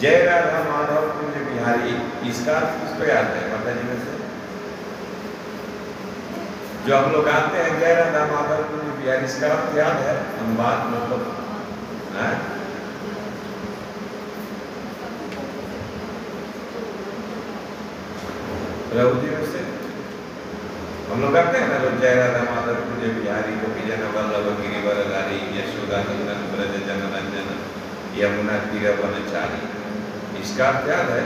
जय राधा माधव कुंज बिहारी, इसका अर्थ किसको याद है माता जी में से? जो हम लोग गाते हैं जय राधा माधव कुंज बिहारी, इसका अर्थ याद है? अनुवाद मतलब प्रभु जी में से हम लोग गाते हैं ना, लोग जय राधा माधव कुंज बिहारी गोपी जन वल्लभ गिरिवर धारी यशोदा नंदन ब्रज जन रंजन यमुना तीर वनचारी, इसका अर्थ याद है?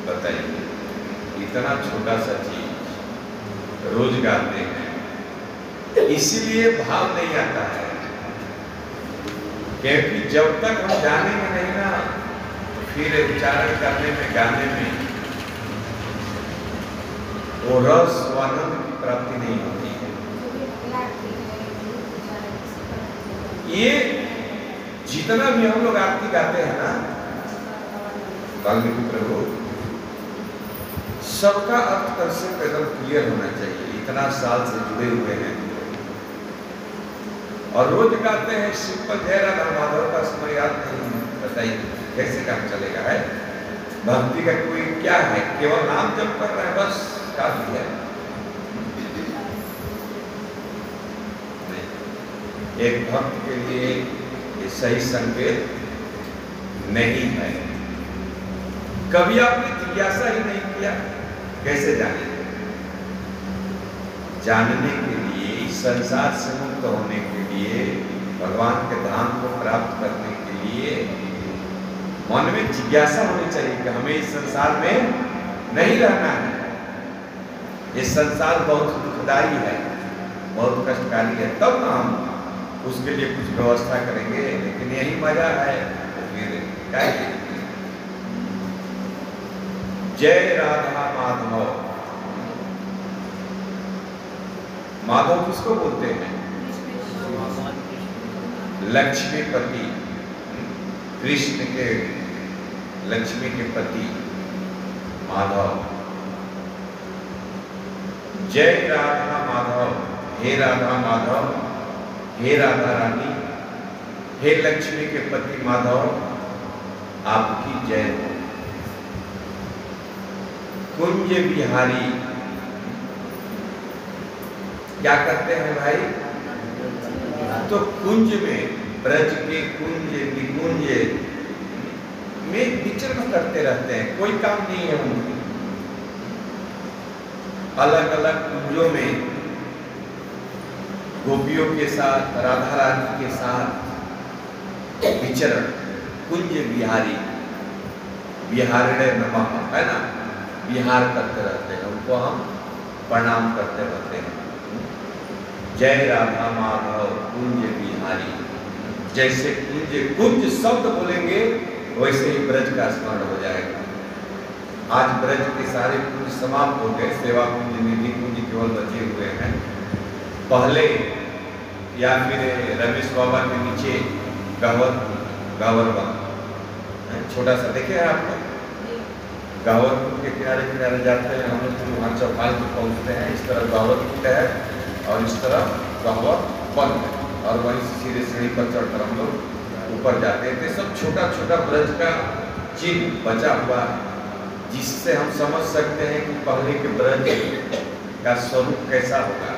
बताइए, इतना छोटा सा चीज रोज गाते हैं, इसीलिए भाव नहीं आता है, क्योंकि जब तक हम जानेंगे नहीं ना, फिर उच्चारण करने में गाने में वो रस आनंद की प्राप्ति नहीं होती है। ये जितना भी हम लोग आरती गाते हैं ना वाल्मीकि प्रभु, सबका अर्थ कंसेप्ट एकदम क्लियर होना चाहिए। इतना साल से जुड़े हुए हैं और रोज गाते हैं सिंपल जय राधा माधव का समय याद नहीं है, बताइए कैसे काम चलेगा? है भक्ति का कोई क्या है? केवल नाम जप कर रहे हैं बस, काफी है। एक भक्त के लिए ये सही संकेत नहीं है। कभी आपने जिज्ञासा ही नहीं किया, कैसे जानेंगे? जानने के लिए, इस संसार से मुक्त होने के लिए, भगवान के धाम को प्राप्त करने के लिए मन में जिज्ञासा होनी चाहिए कि हमें इस संसार में नहीं रहना है। ये संसार बहुत दुखदाई है, बहुत कष्टकारी है, तब ना हम उसके लिए कुछ व्यवस्था करेंगे। लेकिन यही मजा है तो फिर क्या है? जय राधा माधव। माधव किसको बोलते हैं? लक्ष्मीपति, कृष्ण के लक्ष्मी के पति माधव। जय राधा माधव, हे राधा माधव, हे राधा रानी, हे लक्ष्मी के पति माधव, आपकी जय हो। कुंज बिहारी क्या करते हैं भाई? तो कुंज में, ब्रज के कुंज निकुंज में विचरण करते रहते हैं, कोई काम नहीं है उनकी। अलग अलग कुंजों में गोपियों के साथ, राधा रानी के साथ विचरण। कुंज बिहारी, बिहारिणे नमः, है ना, विहार करते रहते हैं, उनको हम प्रणाम करते रहते हैं। जय राधा माधव कुंज बिहारी। जैसे कुंज कुंज शब्द बोलेंगे वैसे ही ब्रज का स्मरण हो जाएगा। आज ब्रज के सारे कुंज समाप्त हो गए, सेवा कुंज, निधि कुंज केवल बचे हुए हैं। पहले या फिर रमेश बाबा के नीचे गावरवन छोटा सा देखे हैं आप लोग? गावरपुर के किनारे किनारे जाते हैं हम लोग, तो वहाँ चौपाल पे पहुँचते हैं। इस तरफ गावरपुर है और इस तरफ गावरवन है, और वहीं से सीधे सीढ़ी पर चढ़कर हम लोग ऊपर जाते थे। सब छोटा छोटा ब्रज का चिन्ह बचा हुआ जिससे हम समझ सकते हैं कि पहले के ब्रज का स्वरूप कैसा होगा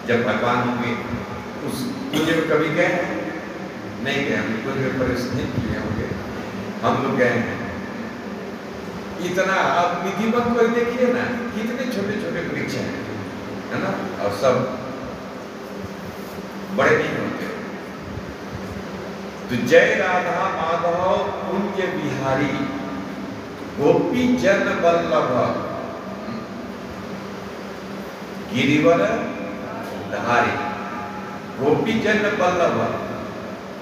जब भगवान होंगे। उस कुंज में कभी गए हैं? नहीं गए, हम कुंज में प्रवेश नहीं किए होंगे, हम लोग गए हैं। इतना आप विधिवत कोई देखिए ना, कितने छोटे छोटे वृक्ष हैं, है ना, और सब बड़े नहीं होते। तो जय राधा माधव कुंज बिहारी गोपी जन वल्लभ गिरिवर धारी। गोपी जन वल्लभ,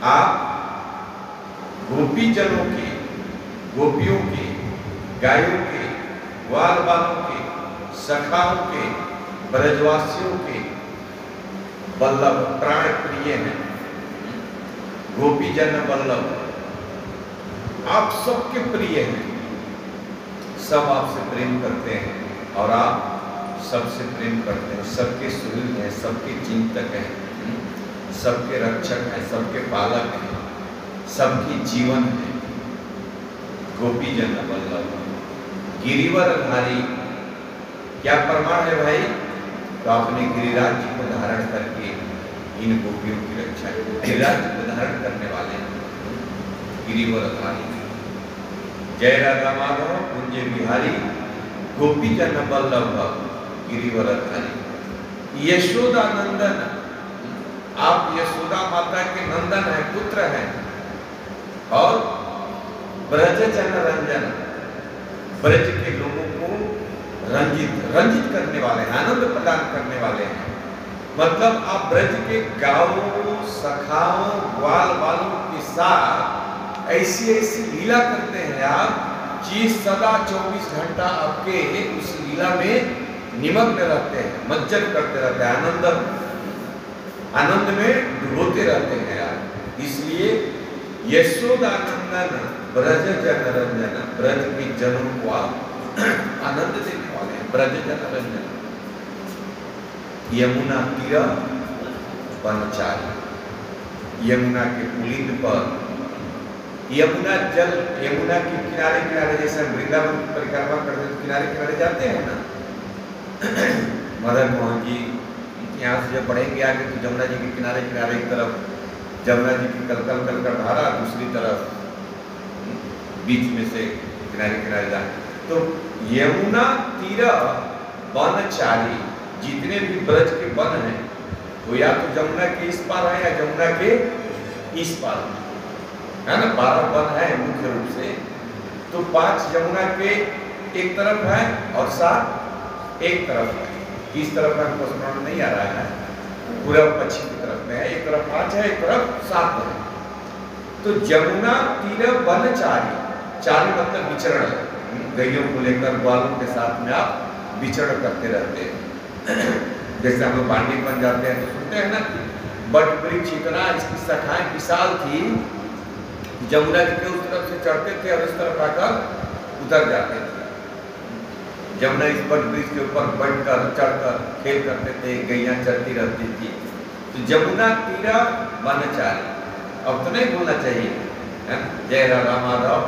आप गोपी जनों के, गोपियों के, गायों के, ग्वाल बालों के, सखाओं के, ब्रजवासियों के वल्लभ प्राण प्रिय हैं। गोपी जन वल्लभ, आप सबके प्रिय हैं, सब आपसे प्रेम करते हैं और आप सबसे प्रेम करते हैं, सबके सुहृद हैं, सबके चिंतक हैं, सबके रक्षक हैं, सबके पालक हैं, सबके जीवन है। गोपी जन वल्लभ गिरिवर धारी, क्या प्रमाण है भाई? तो आपने गिरिराज जी को धारण करके इन गोपियों की रक्षा की। गिरिराज जी को धारण करने वाले गिरिवर धारी। जय राधा माधव कुंज बिहारी गोपी जन वल्लभ गिरिवर धारी। यशोदा नंदन, आप यशोदा माता के नंदन है, पुत्र हैं। और ब्रज जन रंजन, ब्रज के लोगों को रंजित करने वाले हैं, आनंद प्रदान करने वाले हैं। मतलब आप ब्रज के गांवों, सखाओं, ग्वाल बालों के साथ ऐसी ऐसी लीला करते हैं आप कि सदा 24 घंटा आपके उस लीला में निमग्न रहते हैं, मज्जन करते रहते हैं, आनंद में डूबोते रहते हैं आप। इसलिए यशोदानंदन ब्रज जन रंजन, ब्रज के जनों को आप आनंद देने वाले हैं। ब्रज जन रंजन। यमुना तीर वनचारी, यमुना के पुलिंद पर, यमुना जल, यमुना के किनारे किनारे, जैसे वृंदावन की परिक्रमा करते हैं किनारे किनारे जाते हैं ना, मदन मोहन जी यहाँ से जब बढ़ेंगे आगे तो जमुना जी के किनारे किनारे, एक तरफ जमुना जी की कलकल कलकल धारा, दूसरी तरफ बीच में से किनारे किनारे जाए। तो यमुना तीर वनचारी, जितने भी ब्रज के वन हैं वो या तो जमुना के इस पार है या जमुना के इस पार है ना। 12 वन है मुख्य रूप से, तो 5 जमुना के एक तरफ है और 7 एक तरफ है। किस तरफ है हमको स्मरण नहीं आ रहा है, पूर्व पश्चिम की तरफ में है, एक तरफ 5 है, एक तरफ 7 है। तो जमुना तीर वनचारी, चारी मतलब विचरण, गैयों को लेकर ग्वालों के साथ में आप विचरण करते रहते हैं। जैसे हम लोग बांडी बन जाते हैं तो सुनते हैं ना कि बट वृक्ष इतना, इसकी शाखाएं विशाल थी, जमुना जी के उस तरफ से चढ़ते थे और इस तरफ आकर उतर जाते थे। जमुना इस बट वृक्ष के ऊपर बढ़कर चढ़कर खेल करते थे, गैया चलती रहती थी। तो जमुना तीर वनचारी, अब तो नहीं भूलना चाहिए है। जय राधा माधव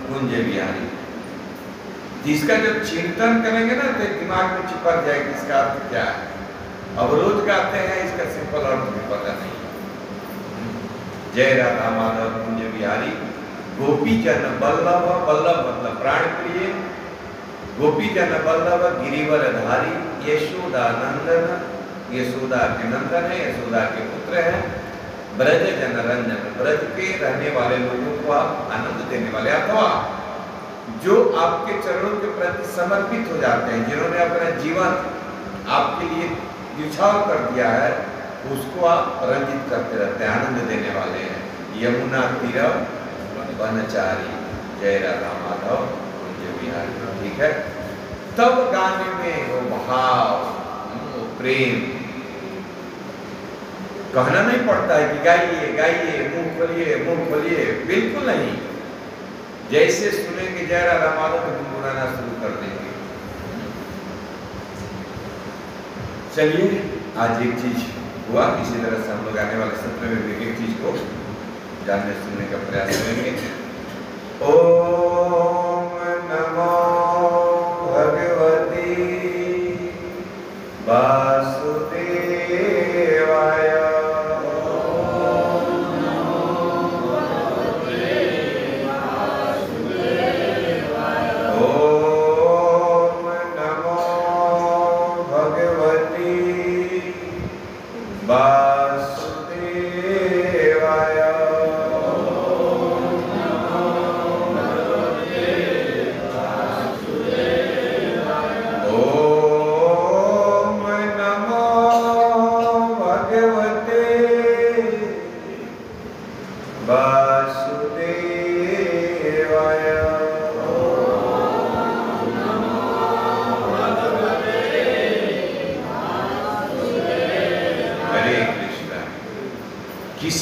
कुंज बिहारी, जिसका जब चिंतन करेंगे ना तो दिमाग में चिपक जाएगा इसका अर्थ क्या है। अब रोज गाते हैं, इसका सिंपल अर्थ भी पता नहीं। जय राधा माधव कुंज बिहारी गोपी जन वल्लभ, वल्लभ मतलब प्राण प्रिय, गोपी जन वल्लभ गिरिवर धारी। यशोदा नंदन, यशोदा के नंदन है, यशोदा के पुत्र है। ब्रज जन रंजन, ब्रज के रहने वाले लोगों को आप आनंद देने वाले, अथवा जो आपके चरणों के प्रति समर्पित हो जाते हैं, जिन्होंने अपना जीवन आपके लिए न्यौछावर कर दिया है, उसको आप रंजित करते रहते हैं, आनंद देने वाले हैं। यमुना तीर वनचारी, जय राधा माधव कुंज बिहारी। ठीक है, तब गाने में वो भाव, वो प्रेम कहना नहीं पड़ता है कि गाइए गाइए, मुंह खोलिए, बिल्कुल नहीं। जैसे सुनेंगे जय राधा माधव तो गुनगुनाना शुरू कर देंगे। चलिए आज एक चीज हुआ, इसी तरह से हम लोग आने वाले सत्र में भी एक चीज को जानने सुनने का प्रयास करेंगे। ओम नमो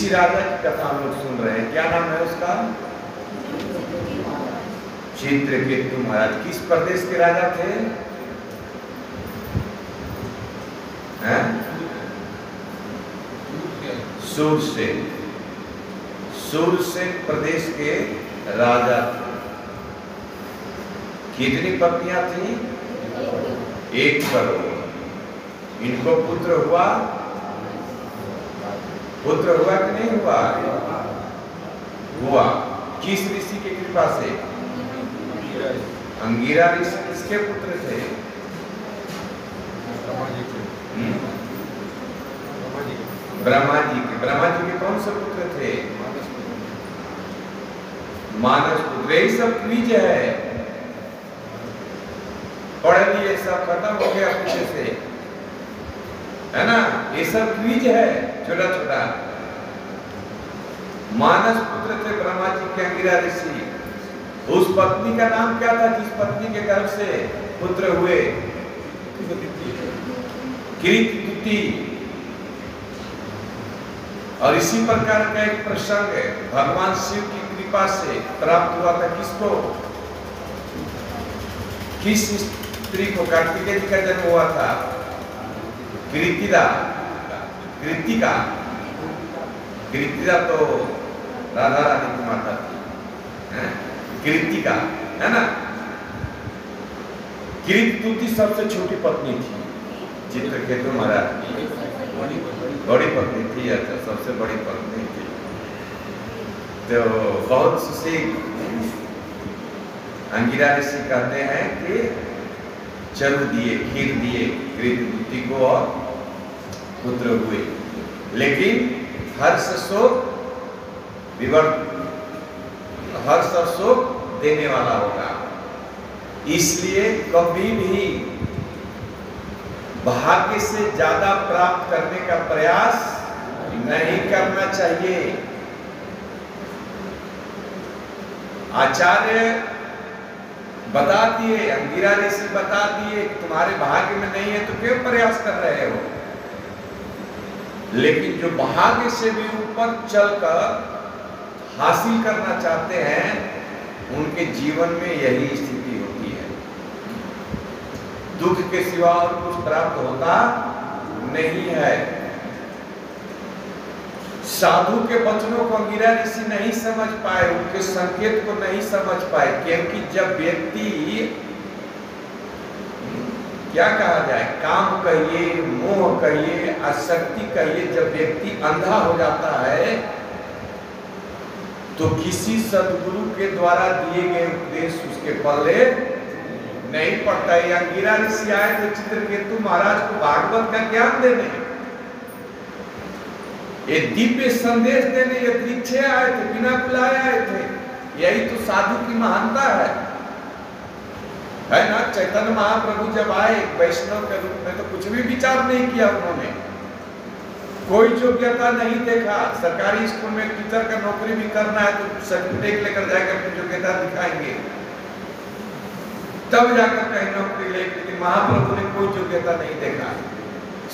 किसी राजा की कथा हम लोग सुन रहे हैं, क्या नाम है उसका? चित्रकेतु महाराज। किस प्रदेश के राजा थे? सूरसेन प्रदेश के राजा। कितनी पत्नियां थी? 1 करोड़। इनको पुत्र हुआ कि नहीं हुआ? हुआ। किस ऋषि की कृपा से? अंगिरा ऋषि। किसके पुत्र थे? ब्रह्मा जी के। ब्रह्मा जी के कौन से पुत्र थे? मानस पुत्र। यही सब क्विज है, पढ़ लिए, सब खत्म हो गया पीछे से, है ना? ये सब क्विज है छोटा छोटा। मानस पुत्र थे ब्रह्मा जी के अंगिरा ऋषि। उस पत्नी का नाम क्या था जिस पत्नी के गर्भ से पुत्र हुए? कृतदुति। और इसी प्रकार का एक प्रसंग है, भगवान शिव की कृपा से प्राप्त हुआ था किसको? किस स्त्री को? कार्तिकेय जी का जन्म हुआ था। कृतिका। कृतिका तो राधा रानी की माता थी। कृतिका, है ना? कृतदुति सबसे छोटी पत्नी थी चित्रकेतु महाराज की। बड़ी पत्नी थी। अच्छा, सबसे बड़ी पत्नी थी। तो बहुत से अंगिरा ऋषि कहते हैं कि चरु दिए, खीर दिए कृतदुति को और पुत्र हुए। लेकिन हर्ष शोक देने वाला होगा, इसलिए कभी भी भाग्य से ज्यादा प्राप्त करने का प्रयास नहीं करना चाहिए। आचार्य बता दिए, अंगिरा ऋषि बता दिए तुम्हारे भाग्य में नहीं है तो क्यों प्रयास कर रहे हो? लेकिन जो भाग्य से भी ऊपर चलकर हासिल करना चाहते हैं, उनके जीवन में यही स्थिति होती है। दुख के सिवा और कुछ प्राप्त होता नहीं है। साधु के वचनों को अंगिरा ऋषि नहीं समझ पाए, उनके संकेत को नहीं समझ पाए, क्योंकि जब व्यक्ति, क्या कहा जाए, काम कहिए, मोह कहिए, आसक्ति कहिए, जब व्यक्ति अंधा हो जाता है तो किसी सदगुरु के द्वारा दिए गए उपदेश उसके पल्ले नहीं पड़ता। ये अंगिरा ऋषि आए थे चित्रकेतु महाराज को भागवत का ज्ञान देने, ये दिव्य संदेश देने, ये दीक्षे आए थे, बिना बुलाए आए थे। यही तो साधु की महानता है ना? चैतन्य महाप्रभु जब आए वैष्णव के रूप में तो कुछ भी विचार नहीं किया उन्होंने, कोई योग्यता नहीं देखा। सरकारी स्कूल में टीचर का नौकरी भी करना है तो सर्टिफिकेट लेकर जाकर अपनी योग्यता दिखाएंगे, तब जाकर कहीं नौकरी ले। लेकिन महाप्रभु ने कोई योग्यता नहीं देखा,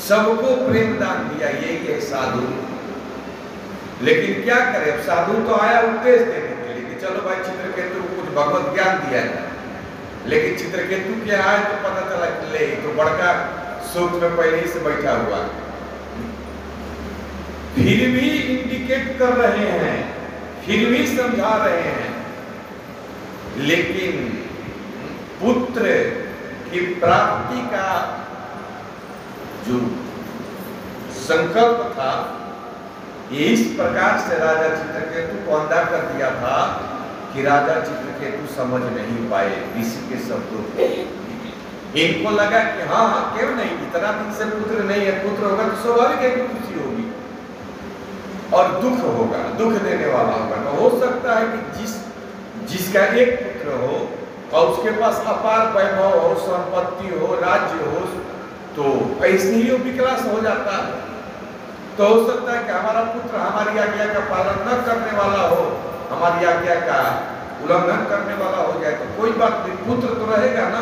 सबको प्रेम दान दिया। यही है साधु। लेकिन क्या करे, अब साधु तो आया उपदेश देने के लिए कि चलो भाई चित्रकेतु को कुछ भगवत ज्ञान दिया है, लेकिन चित्रकेतु के आए तो पता चला कि ले तो बड़का सुख में पहले ही से बैठा हुआ, फिर भी इंडिकेट कर रहे हैं, फिर भी समझा रहे हैं। लेकिन पुत्र की प्राप्ति का जो संकल्प था, ये इस प्रकार से राजा चित्रकेतु को अंधा कर दिया था कि राजा चित्रकेतु समझ नहीं पाए ऋषि के शब्दों को। इनको लगा कि हाँ क्यों नहीं, इतना दिन से पुत्र नहीं है, पुत्र होगा तो स्वाभाविक है कि खुशी होगी और दुख होगा, दुख देने वाला होगा। तो हो सकता है कि जिसका एक पुत्र हो और उसके पास अपार वैभव हो, संपत्ति हो, राज्य हो, तो ऐसे ही वो विकलास हो जाता है। तो हो सकता है कि हमारा पुत्र हमारी आज्ञा का पालन न करने वाला हो, हमारी आज्ञा का उल्लंघन करने वाला हो जाए, तो कोई बात नहीं, पुत्र तो रहेगा ना,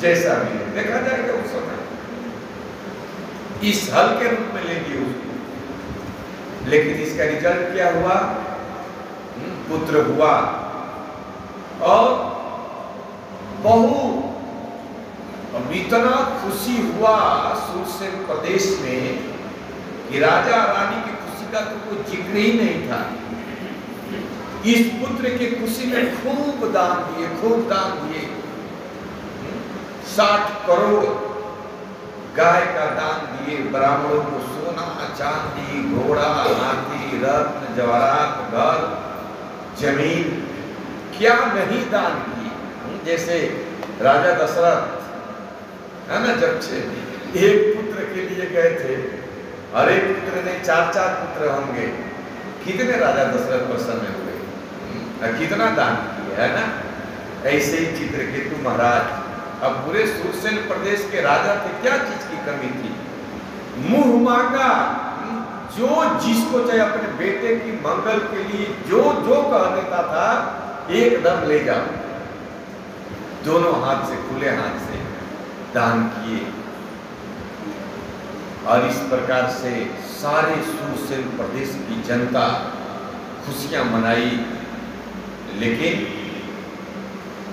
जैसा भी है देखा जाएगा उस समय। इस हल के रूप में लेंगे उसको। लेकिन इसका रिजल्ट क्या हुआ? पुत्र हुआ। और बहुत इतना खुशी हुआ सुरसेन प्रदेश में कि राजा रानी की खुशी का तो कोई जिक्र ही नहीं था। इस पुत्र के खुशी में खूब दान दिए। 60 करोड़ गाय का दान दिए, ब्राह्मणों को सोना चांदी घोड़ा हाथी रत्न जवाहरात घर जमीन क्या नहीं दान किए। जैसे राजा दशरथ है ना, जब एक पुत्र के लिए गए थे और एक पुत्र ने 4 पुत्र होंगे, कितने राजा दशरथ प्रसन्न हुए, कितना दान किया है ना। ऐसे ही चित्रकेतु महाराज अब पूरे सुरसेन प्रदेश के राजा थे, क्या चीज की कमी थी? मुंह मांगा, जो जिसको चाहे अपने बेटे की मंगल के लिए जो कह देता था एकदम ले जाओ। दोनों हाथ से, खुले हाथ से दान किए और इस प्रकार से सारे सुरसेन प्रदेश की जनता खुशियां मनाई। लेकिन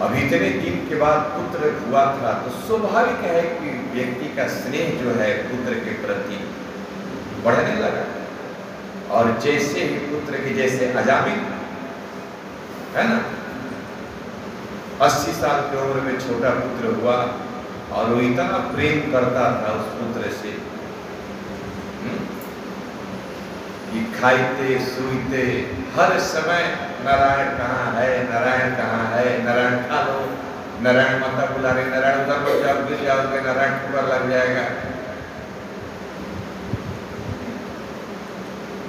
अब इतने दिन के बाद पुत्र हुआ था तो स्वाभाविक है कि व्यक्ति का स्नेह जो है पुत्र के प्रति बढ़ने लगा। और जैसे ही पुत्र के, जैसे अजामिल है ना, 80 साल की उम्र में छोटा पुत्र हुआ और वो इतना प्रेम करता था उस पुत्र से कि खाइते सोते हर समय नारायण कहाँ है, नारायण कहाँ है, नारायण खा लो, नारायण माता बुला रहे, नारायण उधर पर जाओ, गिर जाओगे, नारायण ठुकर लग जाएगा।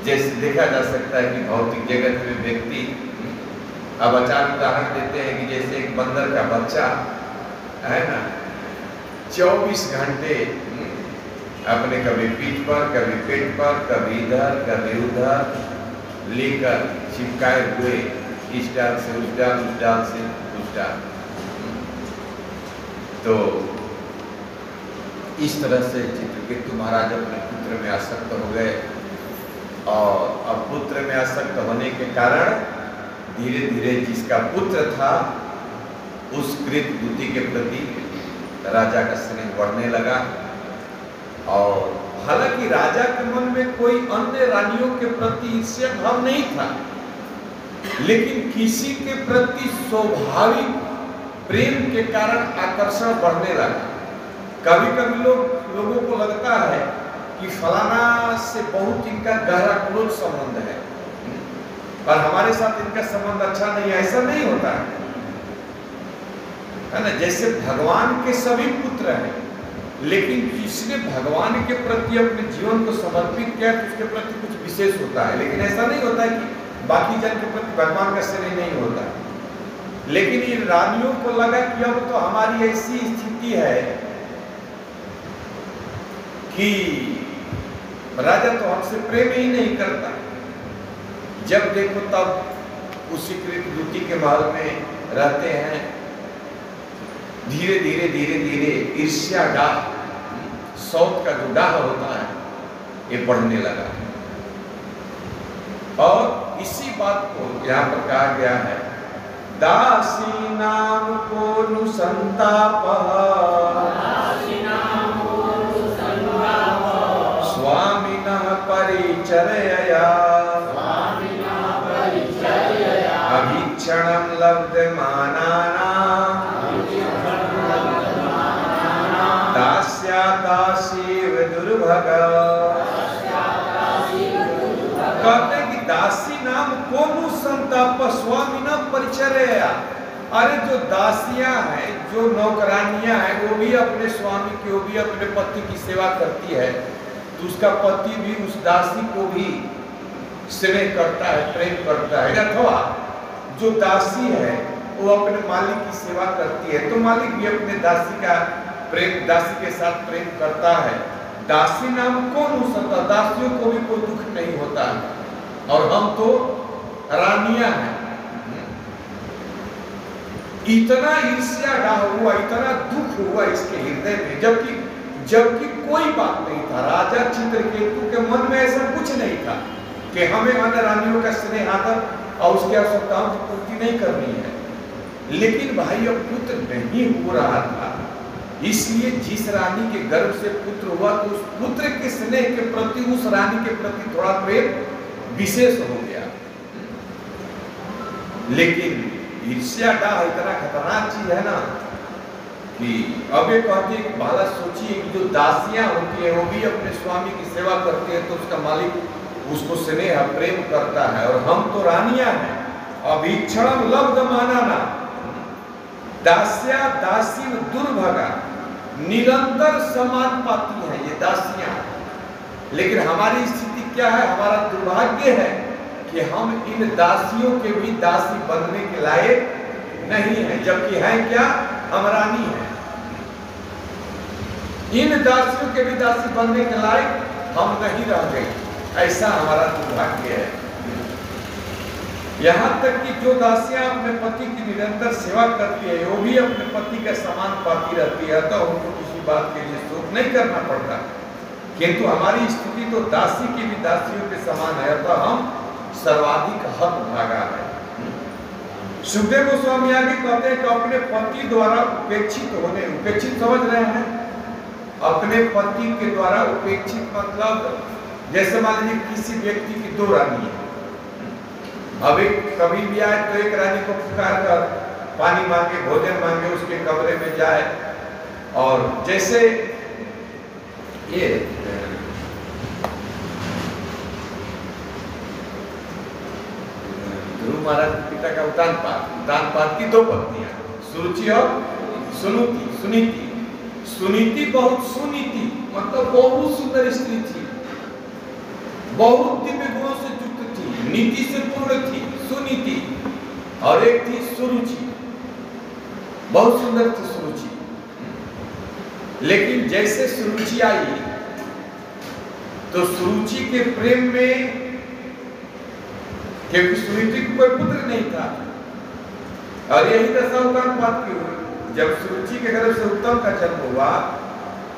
जैसे देखा जा सकता है कि भौतिक जगत में व्यक्ति, अब अचानक उदाहरण देते हैं कि जैसे एक बंदर का बच्चा है ना, 24 घंटे अपने कभी पीठ पर, कभी पेट पर, कभी इधर कभी उधर लेकर चिपकाए हुए, इस डाल से उस डाल, उस डाल से उस डाल। तो इस तरह से चित्रकेतु महाराज अपने पुत्र में आसक्त हो गए और अब पुत्र में आसक्त होने के कारण धीरे धीरे जिसका पुत्र था उस कृतदूती के प्रति राजा का स्नेह बढ़ने लगा। और हालांकि राजा के मन में कोई अन्य रानियों के प्रति ईर्ष्या भाव नहीं था, लेकिन किसी के प्रति स्वाभाविक प्रेम के कारण आकर्षण बढ़ने लगा। कभी कभी लोगों को लगता है कि फलाना से बहुत इनका गहरा क्लोज संबंध है और हमारे साथ इनका संबंध अच्छा नहीं है। ऐसा नहीं होता है ना। जैसे भगवान के सभी पुत्र हैं, लेकिन जिसने भगवान के प्रति अपने जीवन को समर्पित किया तो उसके प्रति कुछ विशेष होता है। लेकिन ऐसा नहीं होता है कि बाकी जन के प्रति भगवान का स्नेह नहीं होता। लेकिन इन रानियों को लगा कि अब तो हमारी ऐसी स्थिति है कि राजा तो हमसे प्रेम ही नहीं करता। जब देखो तब उसी कृतदूती के महल में रहते हैं। धीरे धीरे ईर्ष्या डाह, सौत का जो डाह होता है ये बढ़ने लगा। और इसी बात को यहाँ पर कहा गया है, दासी नाम को नुसंताप स्वामिनः परिचर्यया अभीक्षणं लब्धमानानां दास्या दासीव दुर्भग। कहते कि दासी नाम कोनु संताप स्वामिना परिचर्या। अरे जो दासियां हैं, जो नौकरानियां हैं, वो भी अपने स्वामी की, वो भी अपने पति की सेवा करती है, तो उसका पति भी उस दासी को भी स्नेह करता है, प्रेम करता है। अथवा जो दासी है वो अपने मालिक की सेवा करती है, तो मालिक भी अपने दासी का प्रेम, दासी के साथ प्रेम करता है। दासी नाम कौन हो सकता, दासियों को भी कोई दुख नहीं होता है। और हम तो रानियां हैं। इतना ईर्ष्या डाह हुआ, इतना दुख हुआ इसके हृदय में, जबकि कोई बात नहीं था। राजा चित्रकेतु के मन में ऐसा कुछ नहीं था। कि हमें अन्य रानियों का स्नेह आदर और उसकी आवश्यकताओं की पूर्ति नहीं करनी है। लेकिन भाई अब पुत्र नहीं हो रहा था, इसलिए जिस रानी के गर्भ से पुत्र हुआ तो उस पुत्र के स्नेह के प्रति, उस रानी के प्रति थोड़ा प्रेम विशेष हो गया। लेकिन ईर्ष्या डाह इतना खतरनाक चीज है ना कि अब ये कहती है कि भला सोचिए कि जो दासियां होती है वो भी अपने स्वामी की सेवा करती है तो उसका मालिक उसको स्नेह प्रेम करता है, और हम तो रानियां हैं। अभीक्षणम लब्ध मानाना दास्या दासी दुर्भगा, निरंतर समान पाती है ये दासियां। लेकिन हमारी स्थिति क्या है, हमारा दुर्भाग्य है कि हम इन दासियों के भी दासी बनने के लायक नहीं है, जबकि है क्या, हम रानी हैं। इन दासियों के भी दासी बनने के लायक हम नहीं रह गए, ऐसा हमारा दुर्भाग्य है। यहाँ तक कि जो दासियां अपने पति की निरंतर सेवा करती है वो भी अपने पति का सम्मान पाती रहती है, तो उनको किसी बात के लिए शोक नहीं करना पड़ता। किंतु हमारी स्थिति तो दासी की भी दासियों के समान है, तो हम सर्वाधिक हक भागा है। सुखदेव गोस्वामी आगे कहते हैं कि अपने पति द्वारा उपेक्षित होने, उपेक्षित समझ रहे हैं, अपने पति के द्वारा उपेक्षित मतलब जैसे मान लीजिए किसी व्यक्ति की दो रानी है, अब एक कभी भी आए तो एक रानी को पुकार कर पानी मांगे, भोजन मांगे, उसके कमरे में जाए, और जैसे ये ध्रुव महाराज के पिता का उतानपाद की दो पत्नियां, सुरुचि और सुनीति। सुनीति बहुत सुनीति मतलब बहुत सुंदर स्त्री थी, बहुत दिव्य गुणों से युक्त थी, नीति से पूर्ण थी सुनीति, और एक थी सुरुचि, बहुत सुंदर थी सुरुचि। लेकिन जैसे सुरुचि आई तो सुरुचि के प्रेम में, क्योंकि सुनीति को कोई पुत्र नहीं था, और यही दशा उतानपाद की हुई। जब सुरुचि के गर्भ से उत्तम का जन्म हुआ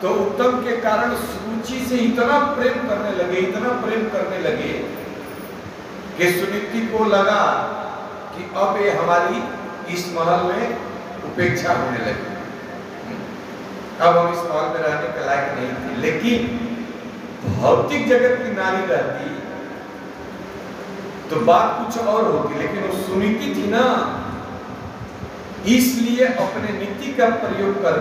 तो उत्तम के कारण सुरुचि से इतना प्रेम करने लगे, इतना प्रेम करने लगे कि सुनीति को लगा कि अब ये हमारी इस महल में उपेक्षा होने लगी, अब हम इस महल में रहने के लायक नहीं थे। लेकिन भौतिक जगत की नारी रहती तो बात कुछ और होती, लेकिन वो सुनीति थी ना, इसलिए अपने नीति का प्रयोग कर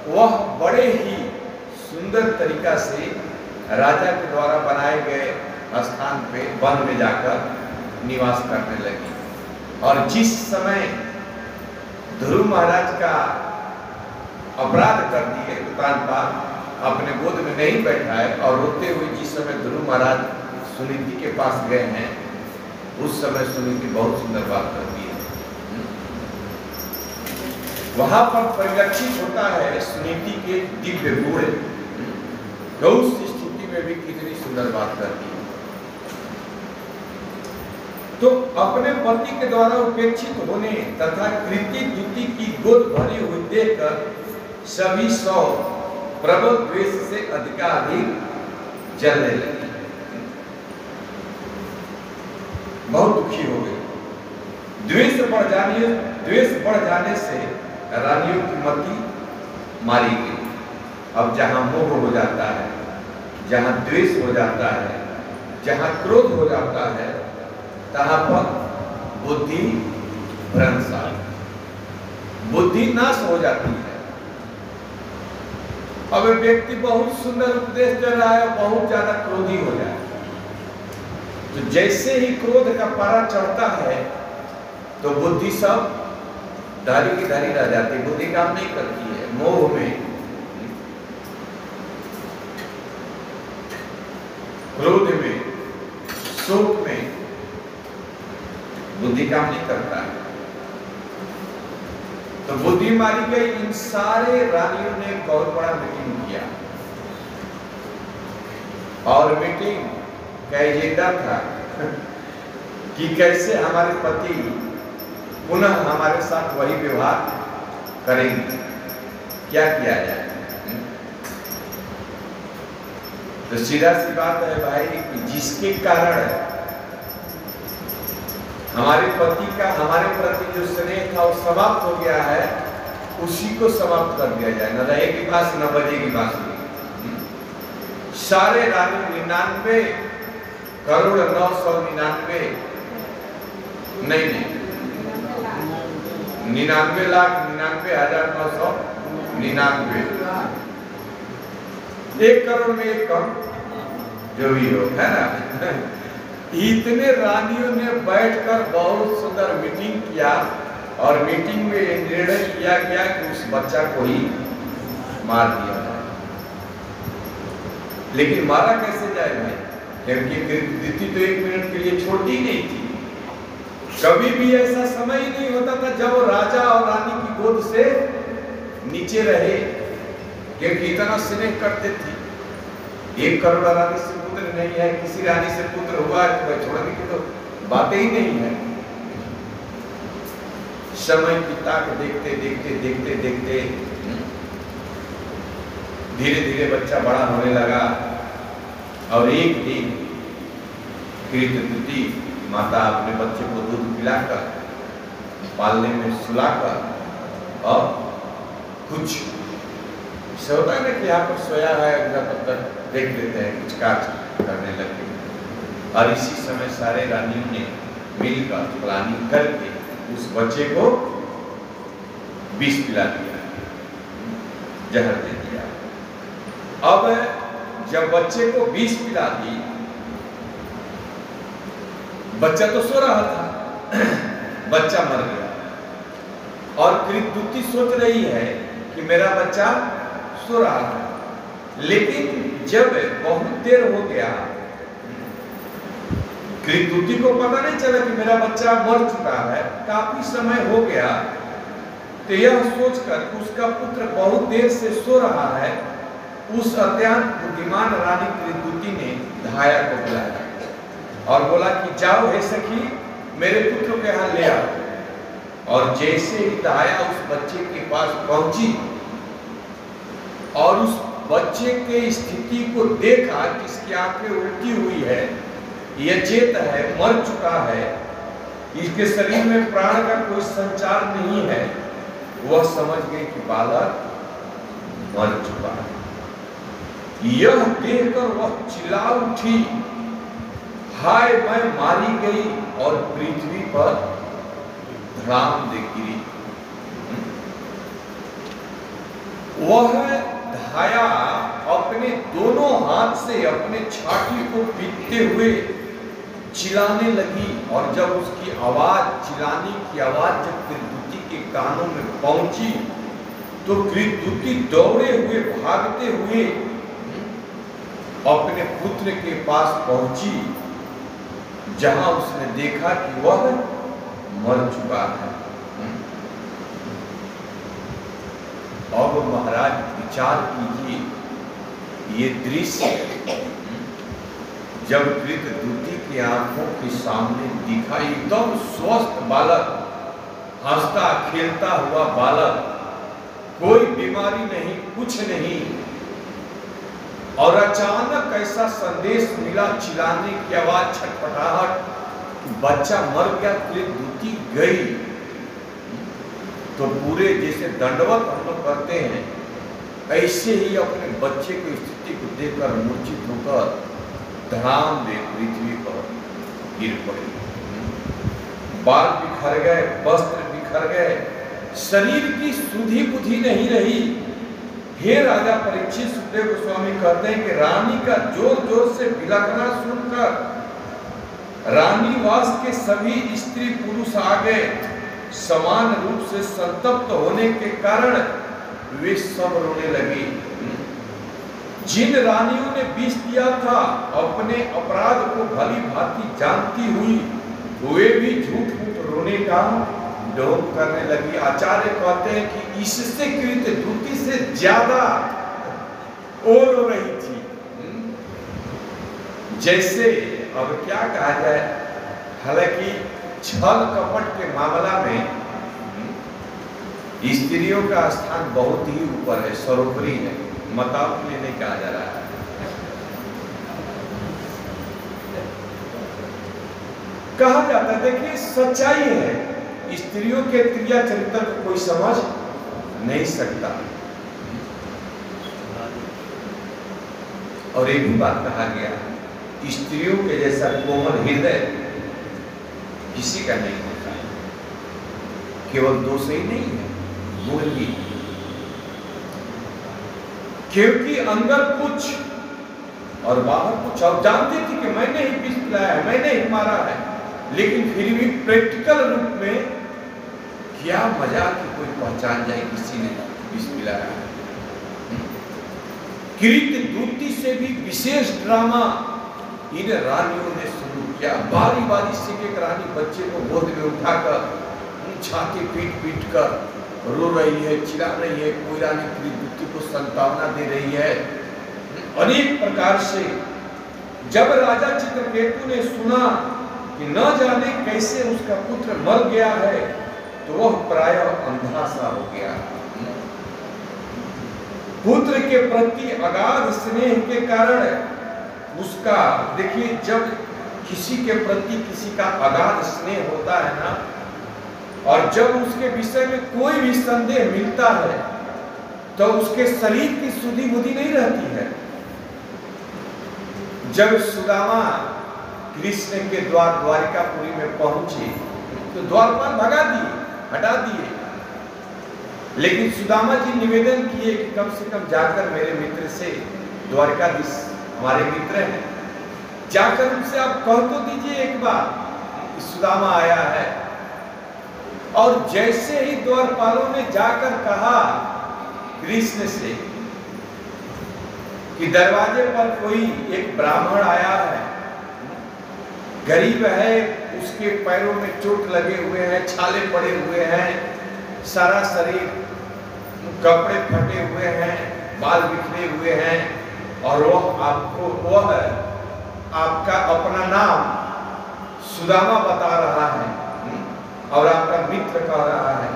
वह बड़े ही सुंदर तरीका से राजा के द्वारा बनाए गए स्थान पे वन में जाकर निवास करने लगी। और जिस समय ध्रुव महाराज का अपराध कर दिए, उतानपाद अपने गोद में नहीं बैठाए, और रोते हुए जिस समय ध्रुव महाराज सुनीति के पास गए हैं, उस समय सुनीति बहुत सुंदर बात करती है। वहां पर परिलक्षित होता है सुनीति के दिव्य गुण, तो उस स्थिति में भी कितनी सुंदर बात करती है। तो अपने पति के द्वारा उपेक्षित होने तथा कृति द्युति की गोद भरी हुई देखकर सभी सौ प्रबल द्वेष से अधिकाधिक जलने लगे, बहुत दुखी हो गए। द्वेष बढ़ जाने से रानियों की मति मारी गई। अब जहां मोह हो जाता है, जहां द्वेष हो जाता है, जहां क्रोध हो जाता है, तहां पर बुद्धि भ्रंश, बुद्धि नाश हो जाती है। अब व्यक्ति बहुत सुंदर उपदेश दे रहा है, बहुत ज्यादा क्रोधी हो जाए, तो जैसे ही क्रोध का पारा चढ़ता है तो बुद्धि सब धारी की धारी रह जाती है, बुद्धि काम नहीं करती है। मोह में, क्रोध में, शोक में बुद्धि काम नहीं करता है, तो बुद्धि मारी गई। इन सारे रानियों ने बहुत बड़ा मीटिंग किया, और मीटिंग का एजेंडा था कि कैसे हमारे पति पुनः हमारे साथ वही व्यवहार करेंगे, क्या किया जाए। तो सीधा सी बात है भाई कि जिसके कारण हमारे पति का हमारे प्रति जो स्नेह था वो समाप्त हो गया है, उसी को समाप्त कर दिया जाए। न रहेगी बांस न बजेगी बांसुरी। सारे रानी 99,999 नहीं 99,99,999 1 करोड़ में एक कम जो भी हो, है ना। इतने रानियों ने बैठकर बहुत सुंदर मीटिंग किया और मीटिंग में निर्णय किया गया कि उस बच्चा को ही मार दिया जाए। लेकिन मारा कैसे जाए भाई, क्योंकि कृतदूती तो 1 मिनट के लिए छोड़ती ही नहीं थी। कभी भी ऐसा समय ही नहीं होता था जब वो राजा और रानी की गोद से नीचे रहे, क्योंकि इतना स्नेह करते थे। 1 करोड़ रानी से पुत्र नहीं है, किसी रानी से पुत्र हुआ है तो छोड़ने की तो बातें ही नहीं है। समय की ताक देखते देखते देखते देखते धीरे धीरे बच्चा बड़ा होने लगा और एक दिन कृतदूती माता अपने बच्चे को दूध पिलाकर पालने में सुलाकर और कुछ से होता है ना कि यहाँ पर सोया है अगला पत्थर देख लेते हैं, कुछ काज करने लगे। और इसी समय सारे रानियों ने मिलकर प्लानिंग करके उस बच्चे को विष पिला दिया, जहर दे दिया। अब जब बच्चे को विष पिला दी, बच्चा तो सो रहा था, बच्चा मर गया और कृतदूती सोच रही है कि मेरा बच्चा सो रहा था। लेकिन जब बहुत देर हो गया, कृतदूती को पता नहीं चला कि मेरा बच्चा मर चुका है, काफी समय हो गया, तो यह सोचकर उसका पुत्र बहुत देर से सो रहा है, उस अत्यंत बुद्धिमान रानी कृतदूती ने धाया को बुलाया और बोला कि जाओ हे सखी, मेरे पुत्र को यहाँ ले आओ। और जैसे ही धाया उस बच्चे के पास पहुंची और उस बच्चे के स्थिति को देखा कि इसकी आंखें उल्टी हुई है, यह चेत है, मर चुका है, इसके शरीर में प्राण का कोई संचार नहीं है, वह समझ गई कि बालक मर चुका है। यह देखकर वह चिल्ला उठी, हाय मैं मारी गई, और पृथ्वी पर धड़ाम दे गिरी। वह धाया अपने दोनों हाथ से अपने छाती को पीटते हुए चिल्लाने लगी, और जब उसकी आवाज, चिल्लाने की आवाज जब कृतदूती के कानों में पहुंची तो कृतदूती दौड़े हुए भागते हुए अपने पुत्र के पास पहुंची, जहां उसने देखा कि वह मर चुका है। अब महाराज विचार कीजिए, ये दृश्य जब कृतदूती की आंखों के सामने दिखा, एकदम स्वस्थ बालक, हंसता खेलता हुआ बालक, कोई बीमारी नहीं, कुछ नहीं, और अचानक ऐसा संदेश मिला, चिल्लाने की आवाज, छटपटाहट, बच्चा मर गया, कृतदूती गई। तो पूरे जैसे दंडवत हम लोग करते हैं, ऐसे ही अपने बच्चे की स्थिति को देखकर मूर्छित होकर धड़ाम दे पृथ्वी पर गिर पड़े। बाल बिखर गए, वस्त्र बिखर गए, शरीर की सुधि बुद्धि नहीं रही। हे राजा परीक्षित, सुखदेव गोस्वामी कहते हैं कि रानी का जोर जोर से बिलखना सुनकर रानीवास के सभी स्त्री पुरुष आ गए। समान रूप से संतप्त होने के कारण वे सब रोने लगी। जिन रानियों ने विष दिया था, अपने अपराध को भली भांति जानती हुई, वे भी झूठ मूठ रोने का ढोंग करने लगी। आचार्य कहते हैं कि इससे कृतदूती से ज्यादा और रो रही थी। जैसे अब क्या कहा जाए, हालांकि छल कपट के मामला में स्त्रियों का स्थान बहुत ही ऊपर है, सर्वोपरि है, मताओं के लिए नहीं कहा जा रहा है। कहा जाता है। देखिए सच्चाई है, स्त्रियों के क्रिया चरित्र को कोई समझ नहीं सकता। और एक भी बात कहा गया, स्त्रियों के जैसा कोमल हृदय किसी का नहीं होता है। केवल दोष ही नहीं है, गुण भी, क्योंकि अंदर कुछ और बाहर कुछ। और जानती थी कि मैंने ही विष पिलाया है, मैंने ही मारा है, लेकिन फिर भी प्रैक्टिकल रूप में क्या मजा कि कोई पहचान जाए किसी ने विष पिलाया है। कृत दूती से भी विशेष ड्रामा इन रानियों ने शुरू किया। बारी बारी से एक रानी बच्चे को गोद में उठाकर छाती पीट पीट कर रो रही है, चिल्ला रही है। कोई रानी कृत दूती को संतावना दे रही है अनेक प्रकार से। जब राजा चित्रकेतु ने सुना कि न जाने कैसे उसका पुत्र मर गया है, तो वह प्रायः अंधा सा हो गया। पुत्र के प्रति अगाध स्नेह के कारण उसका, देखिए जब किसी के प्रति किसी का अगाध स्नेह होता है ना, और जब उसके विषय में कोई भी संदेह मिलता है, तो उसके शरीर की सुधि बुद्धि नहीं रहती है। जब सुदामा कृष्ण के द्वारिकापुरी में पहुंचे, तो द्वारपाल भगा दिए, हटा दिए। लेकिन सुदामा जी निवेदन किए कि कम से कम जाकर मेरे मित्र से, द्वारकाधीश हमारे मित्र हैं, जाकर उनसे आप कह तो दीजिए एक बार कि सुदामा आया है। और जैसे ही द्वारपालों ने जाकर कहा कृष्ण से कि दरवाजे पर कोई एक ब्राह्मण आया है, गरीब है, उसके पैरों में चोट लगे हुए हैं, छाले पड़े हुए हैं, सारा शरीर कपड़े फटे हुए हैं, बाल बिखरे हुए हैं, और वह आपका अपना नाम सुदामा बता रहा है और आपका मित्र कह रहा है।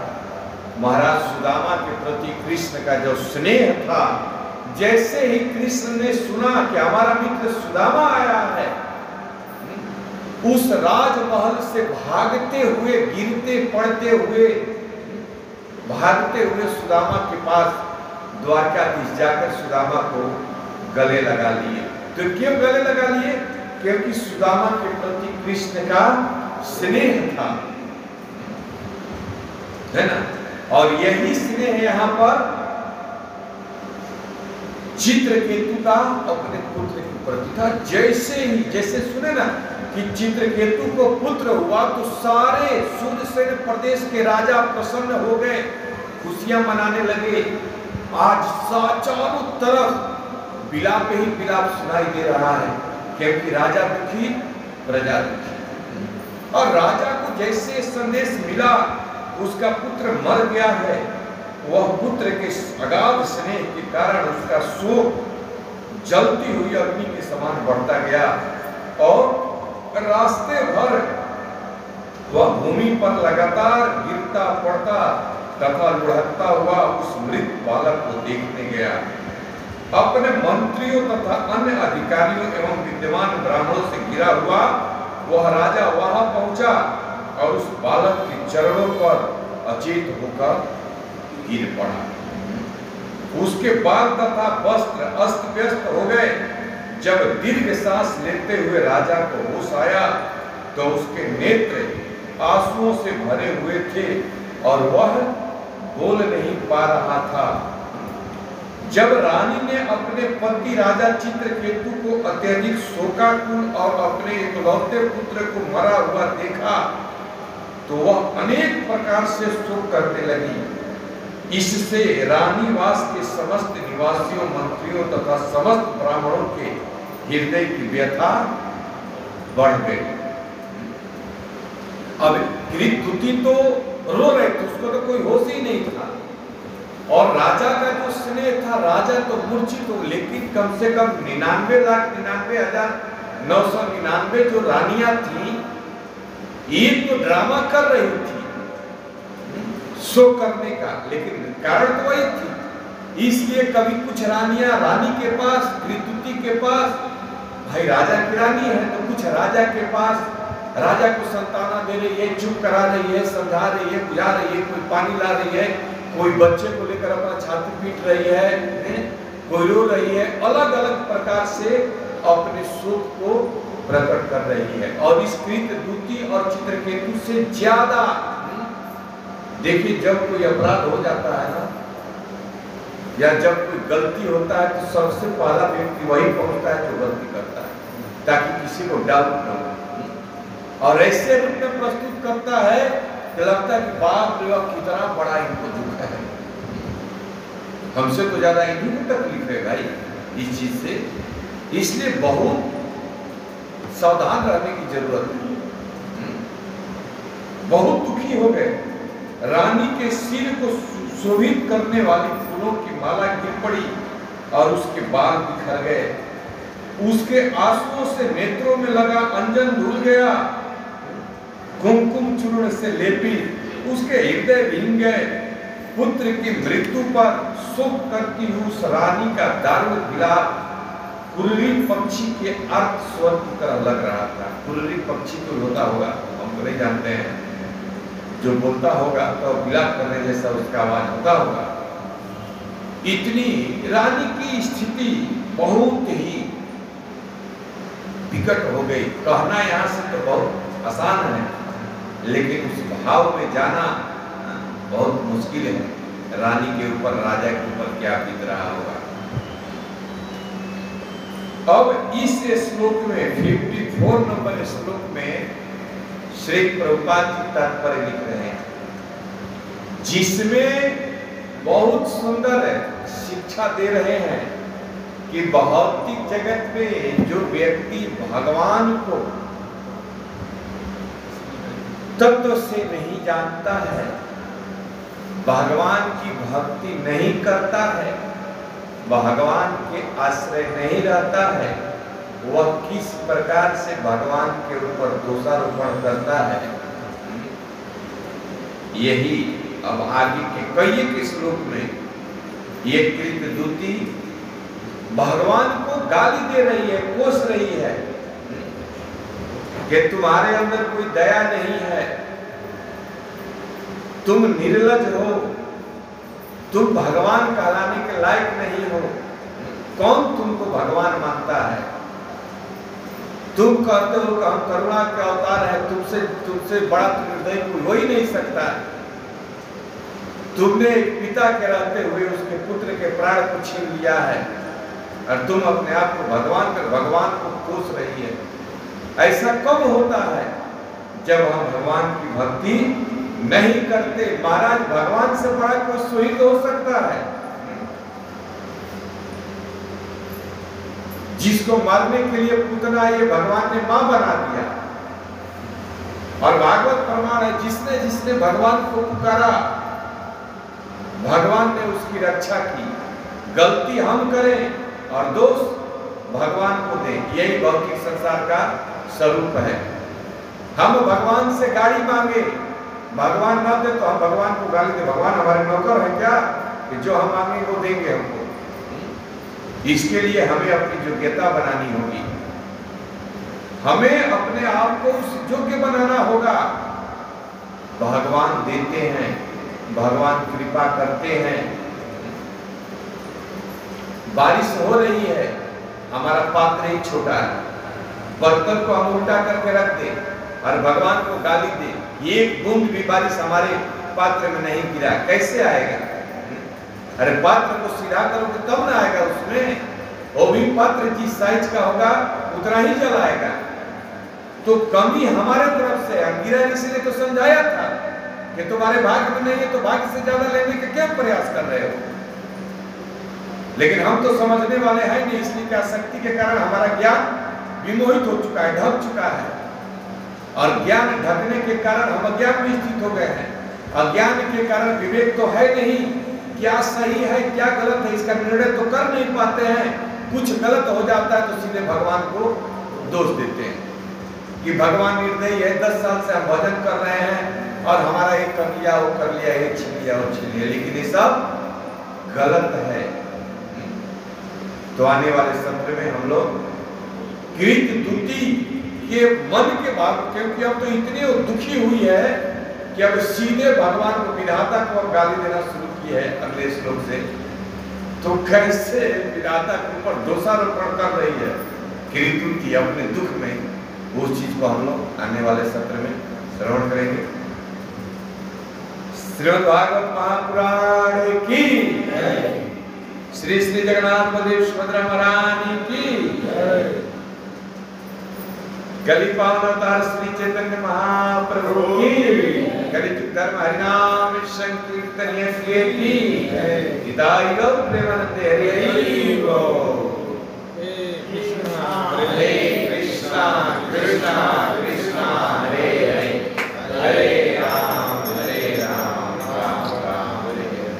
महाराज सुदामा के प्रति कृष्ण का जो स्नेह था, जैसे ही कृष्ण ने सुना कि हमारा मित्र सुदामा आया है, उस राजमहल से भागते हुए, गिरते पड़ते हुए, भागते हुए सुदामा के पास द्वारकाधीश जाकर सुदामा को गले लगा लिए। तो क्यों गले लगा लिए? क्योंकि सुदामा के प्रति कृष्ण का स्नेह था, है ना। और यही स्नेह यहाँ पर चित्रकेतु का अपने पुत्र के प्रति था। जैसे सुने ना कि चित्रकेतु को पुत्र हुआ, तो सारे सूर्यसेन प्रदेश के राजा प्रसन्न हो गए, खुशियां मनाने लगे। आज चारों तरफ विलाप ही विलाप सुनाई दे रहा है, क्योंकि राजा दुखी, प्रजा दुखी। और राजा को जैसे संदेश मिला उसका पुत्र मर गया है, वह पुत्र के अगाध स्नेह के कारण उसका शोक जलती हुई अग्नि के समान बढ़ता गया, और रास्ते भर वह भूमि पर लगातार गिरता पड़ता तथा लुढ़कता हुआ उस मृत बालक को देखने गया। अपने मंत्रियों तथा अन्य अधिकारियों एवं विद्वान ब्राह्मणों से घिरा हुआ वह राजा वहां पहुंचा और उस बालक के चरणों पर अचेत होकर गिर पड़ा। उसके बाल तथा वस्त्र अस्त व्यस्त हो गए। जब दीर्घ सांस लेते हुए राजा को होश आया, तो उसके नेत्र आंसुओं से भरे हुए थे और वह बोल नहीं पा रहा था। जब रानी ने अपने पति राजा चित्रकेतु को अत्यधिक शोकाकुल और अपने इकलौते पुत्र को मरा हुआ देखा, तो वह अनेक प्रकार से शोक करने लगी। इससे रानीवास के समस्त निवासियों, मंत्रियों तथा समस्त ब्राह्मणों के हृदय की व्यथा बढ़ गई। अब कृतदूती तो रो रहे थे, उसको तो कोई होश ही नहीं था, और राजा का जो स्नेह था, राजा तो मूर्छित हो, लेकिन कम से कम 99,99,999 जो रानियां थी, ये तो ड्रामा कर रही थी शो करने का, लेकिन कारण तो वही थी। इसलिए कभी कुछ रानियां रानी के पास, कृतदूती के पास, भाई राजा की रानी है तो कुछ राजा के पास, राजा को संताना दे रही है, चुप करा रही है, समझा रही है, बुझा रही है, कोई पानी ला रही है, कोई बच्चे को लेकर अपना छाती पीट रही है, कोई रो रही है, अलग अलग प्रकार से अपने शोक को प्रकट कर रही है। और इस कृतदूती और चित्रकेतु से ज्यादा देखिए, जब कोई अपराध हो जाता है ना, या जब कोई गलती होता है, तो सबसे पहला व्यक्ति वही पहुंचता है जो गलती करता है, ताकि किसी को डाउट न हो। और ऐसे रूप में प्रस्तुत करता है कि लगता है कि बाप रे बाप कितना बड़ा इनको दुख है, हमसे तो ज्यादा इन्हीं को तकलीफ है भाई इस चीज से। इसलिए बहुत सावधान रहने की जरूरत है। बहुत दुखी हो गए। रानी के सिर को शोभित करने वाली फूलों की माला गिर पड़ी और उसके बाल बिखर गए। उसके आंसुओं से नेत्रों में लगा अंजन धुल गया, कुमकुम चूर्ण से लेपी उसके हृदय भींग गए। पुत्र की मृत्यु पर शोक करती हुई उस रानी का दारुण विलाप कुर्री पक्षी के अर्थ स्वर की तरह लग रहा था। कुर्री पक्षी तो होता होगा, हम तो नहीं जानते हैं, जो बोलता होगा तो विलाप करने जैसा उसका आवाज होता होगा। इतनी रानी की स्थिति बहुत ही विकट हो गई। कहना यहाँ से तो बहुत आसान है, लेकिन उस भाव में जाना बहुत मुश्किल है। रानी के ऊपर, राजा के ऊपर क्या बीत रहा होगा। अब इस श्लोक में 54 नंबर श्लोक में श्री प्रभुपाद जी तात्पर्य लिख रहे हैं, जिसमें बहुत सुंदर शिक्षा दे रहे हैं कि भौतिक जगत में जो व्यक्ति भगवान को तत्व से नहीं जानता है, भगवान की भक्ति नहीं करता है, भगवान के आश्रय नहीं रहता है, वह किस प्रकार से भगवान के ऊपर दोषारोपण करता है। यही अब आगे के कई के श्लोक में ये कृतदूती भगवान को गाली दे रही है, कोस रही है कि तुम्हारे अंदर कोई दया नहीं है, तुम निर्लज हो, तुम भगवान कहलाने के लायक नहीं हो। कौन तुमको भगवान मानता है? तुम कहते हो कि हम करुणा के अवतार है, तुमसे बड़ा निर्दयी कोई हो ही नहीं सकता। तुमने एक पिता के रहते हुए उसके पुत्र के प्राण को छीन लिया है और तुम अपने आप को भगवान को कोस रही है। ऐसा कब होता है? जब हम भगवान की भक्ति नहीं करते। महाराज, भगवान से बड़ा कोई शहीद हो सकता है? जिसको मारने के लिए पूतना ये भगवान ने मां बना दिया। और भागवत प्रमाण है, जिसने जिसने भगवान को पुकारा, भगवान ने उसकी रक्षा की। गलती हम करें और दोष भगवान को दें, यही भौतिक संसार का स्वरूप है। हम भगवान से गाड़ी मांगे, भगवान न दे तो हम भगवान को गाली दे। भगवान हमारे नौकर है क्या कि जो हम मांगे वो देंगे हमको? इसके लिए हमें अपनी योग्यता बनानी होगी, हमें अपने आप को उस योग्य बनाना होगा। भगवान देते हैं, भगवान कृपा करते हैं। बारिश हो रही है, हमारा पात्र ही छोटा है, बर्तन को हम उल्टा करके रख दे और भगवान को गाली दे, एक बूंद भी बारिश हमारे पात्र में नहीं गिरा, कैसे आएगा? अरे पात्र को सीधा करोगे तब ना आएगा उसमें। वो भी पात्र जिस साइज का होगा उतना ही जल आएगा। तो कमी हमारे तरफ से। अंगिरा ऋषि ने तो समझाया था कि तुम्हारे भाग्य में नहीं है तो भाग्य से ज्यादा लेने के क्या प्रयास कर रहे हो। लेकिन हम तो समझने वाले हैं नहीं, इसलिए क्या शक्ति के कारण हमारा ज्ञान विमोहित हो चुका है, ढक चुका है। और ज्ञान ढकने के कारण हम अज्ञान में स्थित हो गए हैं। अज्ञान के कारण विवेक तो है नहीं, क्या सही है क्या गलत है इसका निर्णय तो कर नहीं पाते हैं। कुछ गलत हो जाता है तो सीधे भगवान को दोष देते हैं कि भगवान निर्दयी है, 10 साल से हम भजन कर रहे हैं और हमारा एक कर लिया वो कर लिया, एक छीन लिया वो छीन लिया, लेकिन ये सब गलत है। तो आने वाले सत्र में हम लोग कृतदूती कि मन के भाव, क्योंकि अब तो इतनी दुखी हुई है कि अब सीधे भगवान को, विधाता को अब गाली देना शुरू की है अगले श्लोक से। तो कैसे विधाता के ऊपर दोषारोपण कर रही है कृति की अपने दुख में, वो चीज को हम लोग आने वाले सत्र में श्रवण करेंगे। श्रीमद् भागवत महापुराण की, श्री श्री जगन्नाथ बलदेव सुभद्रा महारानी की, कली पावन अवतार श्री चैतन्य महाप्रभु की, कलियुग धर्म हरिनाम संकीर्तन की, हिताय गौ प्रेमानंदे हरि बोल। हरे कृष्णा कृष्णा कृष्णा हरे हरे, हरे राम राम राम हरे हरे।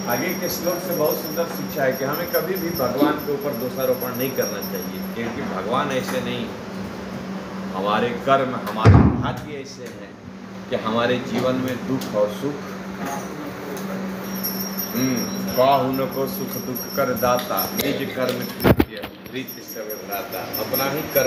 आगे के श्लोक से बहुत सुंदर शिक्षा है कि हमें कभी भी भगवान के ऊपर दोषारोपण नहीं करना चाहिए, क्योंकि भगवान ऐसे नहीं, हमारे कर्म हमारे भाग्य ऐसे हैं कि हमारे जीवन में दुख और सुख, काहु न को सुख दुख कर दाता, निज कर्म कृत्य रीति सब दाता, अपना ही कर्म